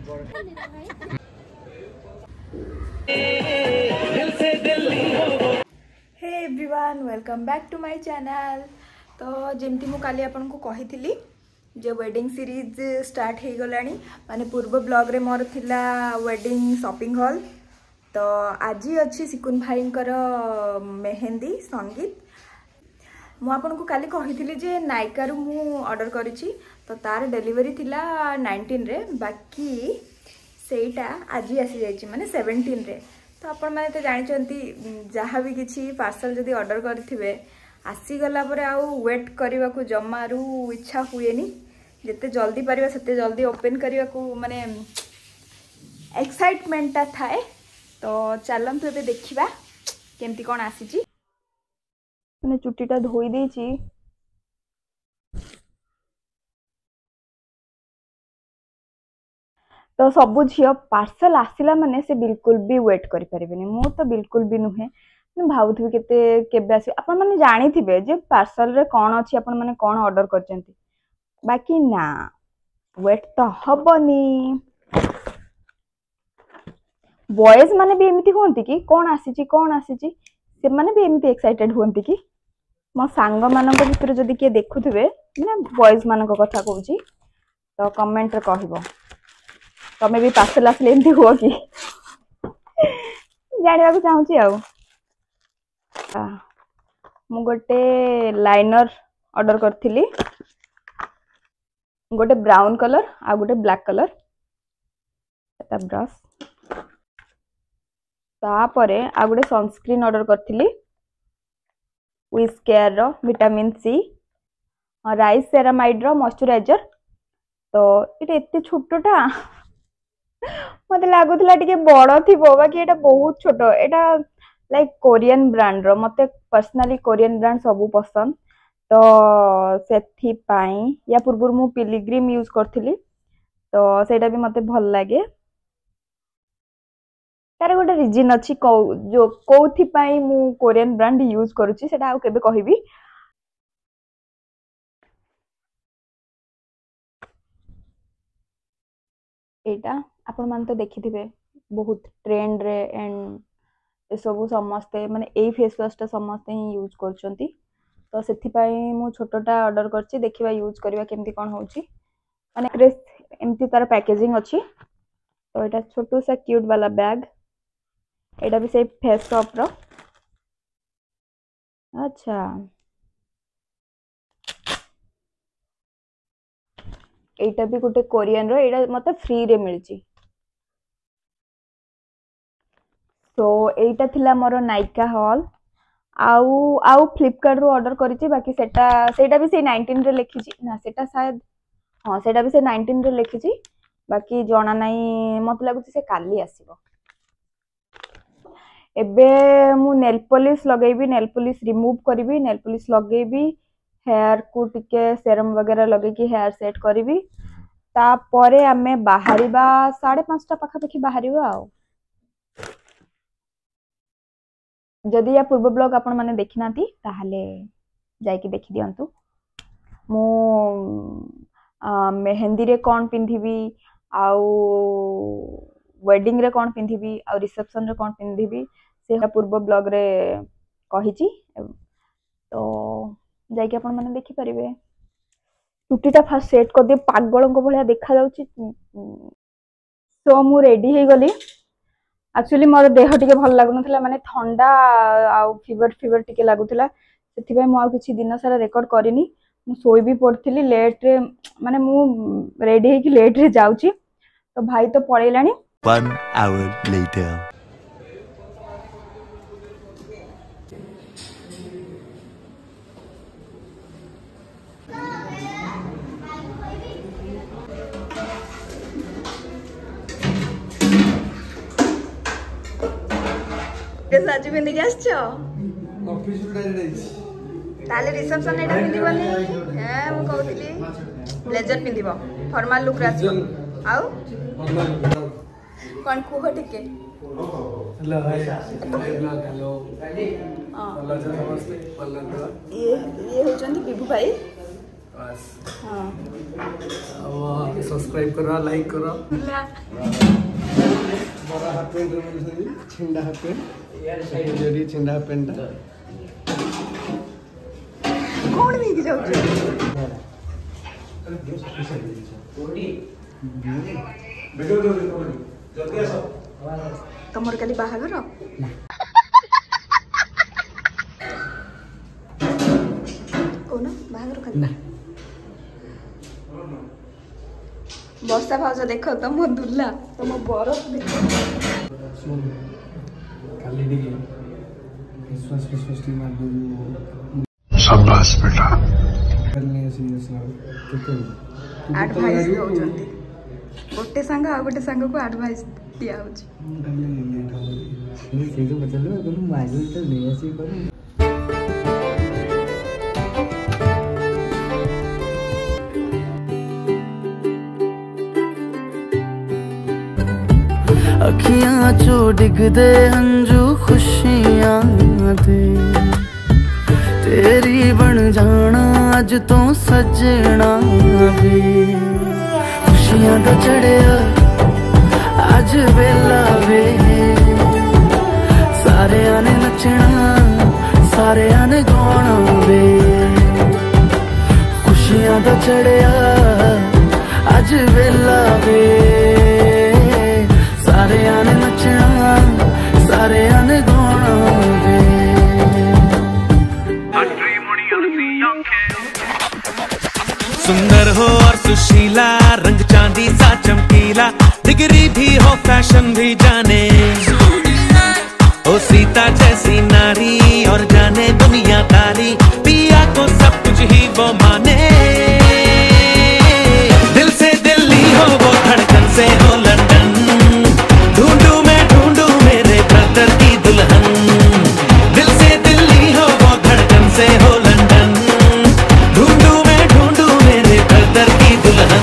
Hey everyone welcome back to my channel. तो जमती मु काली आपन को कही थी जे वेडिंग सीरीज स्टार्ट हो गलानी माने पूर्व ब्लॉग रे मोर थिला वेडिंग शॉपिंग हॉल। तो आज अच्छी सिकुन भाई मेहंदी संगीत मुझे काली कही जे नायका रु मु ऑर्डर करिछि तो तार डेलीवरी थिला 19 रे बाकी सेटा आज आसी जाइछि माने 17 रे। तो आपण माने तो जानिचंती जहाँ भी किछि पार्सल जदी ऑर्डर करथिबे आसी गला परे आउ वेट करबा को जमारू इच्छा हुएनी। जते जल्दी परिबा सेते जल्दी ओपन करबा को माने एक्साइटमेंट ता थाए। तो चलंतु एबे देखिबा केमती कोन आसीछि। मैंने चुट्टीटा धोई देछि तो सबु झियो पार्सल आसिला माने से बिल्कुल भी वेट करि परिबेनी। मु तो बिल्कुल भी नुहे भावुथि केते केबे आसी आपण माने जानि थिबे जे पार्सल रे कोन अछि आपण माने कोन ऑर्डर करचंती बाकी ना वेट तो हबनी। बॉयज माने भी एमिति होंती कि कोन आसीची से माने भी एमिति एक्साइटेड होंती कि मो सांग मानक भितर जदि के देखुथिबे ना बॉयज मानक कथा कहूची तो कमेंट रे कहबो तमे भी पार्सल आसले एमिति हो कि जानिबा को चाहूची आ मु गोटे लाइनर ऑर्डर करथिली गोटे ब्राउन कलर आ गोटे ब्लैक कलर एटा ब्रश तापरे आ गोटे सनस्क्रीन ऑर्डर करथिली विथ केयर रो विटामिन सी और राइस सेरामाइड रो मॉइस्चराइजर। तो ये एते छोटटा मते लागुतला टिके बड़ थिबो बाकी एटा बहुत छोटो एटा लाइक कोरियन ब्रांड रो मते पर्सनली कोरियन ब्रांड सब पसंद। तो सेथि पाई या पूर्व मु पिलिग्रिम यूज करथिली तो सेटा भी मते भल लागे। तार गोटे रिजन अच्छी जो कौथि पाई मु कोरियन ब्रांड यूज करूची सेटा आउ केबे कहिबी। एटा आपण मान तो देखिथिबे बहुत ट्रेंड रे एंड ए सब समस्ते माने एई फेस वॉश ता समस्ते ही यूज करचंती। तो सेथि पाई मु छोटोटा ऑर्डर करची देखिबा यूज करबा केमती कोन होची माने क्रेस एमती तार पैकेजिंग अच्छी। तो एटा छोटो सा क्यूट वाला बैग एटा भी से फेस शॉप रो अच्छा एटा भी गोटे कोरियन रो एटा मते फ्री रे मिलची। तो एटा थिला मोर नायका हॉल आउ आउ फ्लिपकार्ट रो ऑर्डर करिछि बाकी सेटा भी से 19 रे लिखिछि ना सेटा शायद हां सेटा भी से 19 रे लिखिछि बाकी जणा नाही मत लागुछि से काली आसीबो। एबे मु नेल पॉलिश लगेबी नेल पॉलिश रिमूव करबी नेल पॉलिश लगेबी हेयर को टिके सेरम वगैरह लगे कि हेयर सेट करबी तापरे आमे बाहरिबा 5:30 पाखापाखि बाहरिबा। आ जदि या पूर्व ब्लॉग आपण माने देखिनाती ताहले जाइके देखि दियंतु। मु मेहंदी रे कोन पिंधिबी आउ वेडिंग रे कोन पिंधिबी आउ रिसेप्शन रे कोन पिंधिबी से पूर्व ब्लॉग रे कहिची। तो जाइके आपण माने देखि परिबे। टुटीटा फास्ट सेट कर दे पागलंको भलिया देखा जाउची। सो मु रेडी हे गली एक्चुअली मोर देह टिके भल लागु नथला माने ठंडा आउ फीवर टिके लागुथला सेथि भाई मु आ किछि दिन सारा रेकॉर्ड करिनी मु सोई भी पड़थिली लेट रे माने मु रेडी हे कि लेट रे जाउची। तो भाई तो पळेलानी 1 hour later साजु पिंधि के आछो ऑफिस रे डायरेक्ट ताले रिसेप्शन एटा पिंधिबनी ए मु कहउतली ब्लेजर पिंधिबो फॉर्मल लुक रास आउ कोन कुह टिके hello hi blog hello hello नमस्ते ये होचंती बिभु भाई बस हाँ अब सब्सक्राइब करो लाइक करो बड़ा हाफ पैंट रे छिंडा हाफ पैंट जेडी छिंडा हाफ पैंट कौन नहीं जाऊ तमर काली बाहागर कौन बाहागर खाली ना वर्षा भाज देख तुम दुला तुम बरफ देख काली दी विश्वास की मार दो शाबाश बेटा करने सीरियस ना कितने एडवाइस दउचंती गोटे संग आ गोटे संग को एडवाइस दिया होची से जो बचल लो बोलू माइल तो ले ऐसे करूं अखियां चो डिगदे हंजू खुशियां दे तेरी बन जाना अज तो सजना वे खुशियां दा चढ़िया अज वेला वे सारे आने नचना सारे आने गाना वे खुशियां दा चढ़िया अज वेला वे सारे आने नचना सारे आने गाना वे सुंदर हो और सुशीला रंग चांदी सा चमकीला डिग्री भी हो फैशन भी जाने ओ सीता जैसी नारी और जाने दुनियादारी पिया को सब कुछ ही वो माने दिल से दिल्ली हो वो धड़कन से हो लंदन ढूंढू मैं ढूंढू मेरे ब्रदर की दुल्हन दिल से दिल्ली हो वो धड़कन से हो लंदन ढूंढू मैं ढूंढू मेरे ब्रदर की दुल्हन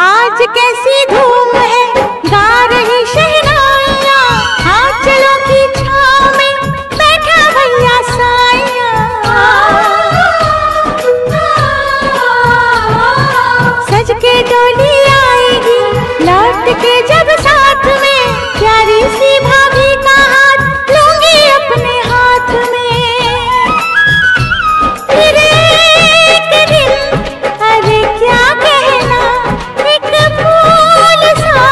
आज कैसी धूम है गा रही शहनाइयाँ हाँ चलो की छाँव में बैठा भैया साइया सज के डोली आएगी लौट के जब साथ में प्यारी सी भाभी का हाथ लूंगी अपने हाथ में फिर एक दिन अरे क्या कहना एक फूल सा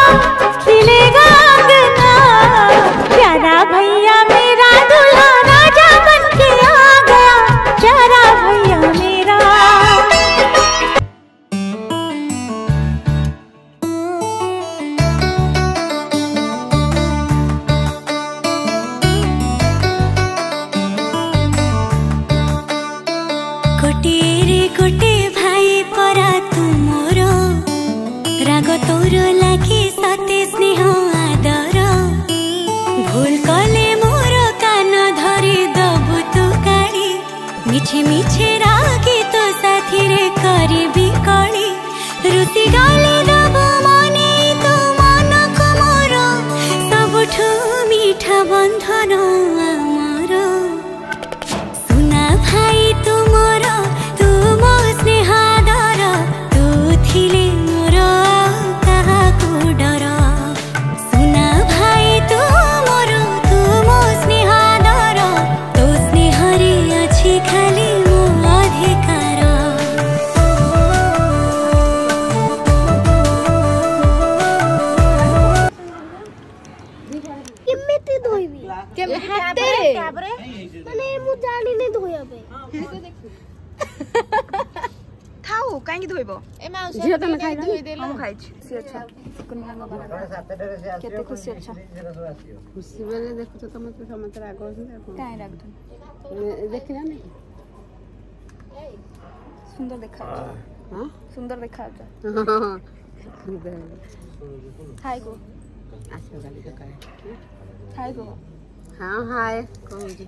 खिलेगा अंगना प्यारा भैया मेरा दूल्हा राजा बन के आ गया प्यारा भैया मेरा गोटे रे गोटे भाई परा तुमर राग तोर लागे सते स्नेह आदर भूल कले मोर कान धरी दबु तु काढ़ी मिछे मिछे रागी तो साथी रे करबी कली रुति गले दबु मने तो मन को मोर सबठु मीठा बंधन आमर सुना भाई तुमर तुम स्नेहादर तू थिले मोर काहाकु डर सुना भाई तुमर तुम स्नेहादर तो स्नेहरे अछि खाली मो अधिकार केमिति धोइबी हाथे माने मु जानि नै धोयबे थाओ काहे धोइबो ए माउसी झियो तने खाइ धोइ देलो हम खाइ छी से अच्छा कुनिया न बना केते खुशी अच्छा खुशी बेले देखु तो तमे तो समत राग काहे राग देखिना नै सुंदर देखा हां सुंदर देखा हां हाय गो आसो गाली तो करे हाय गो हां हाय कहू जी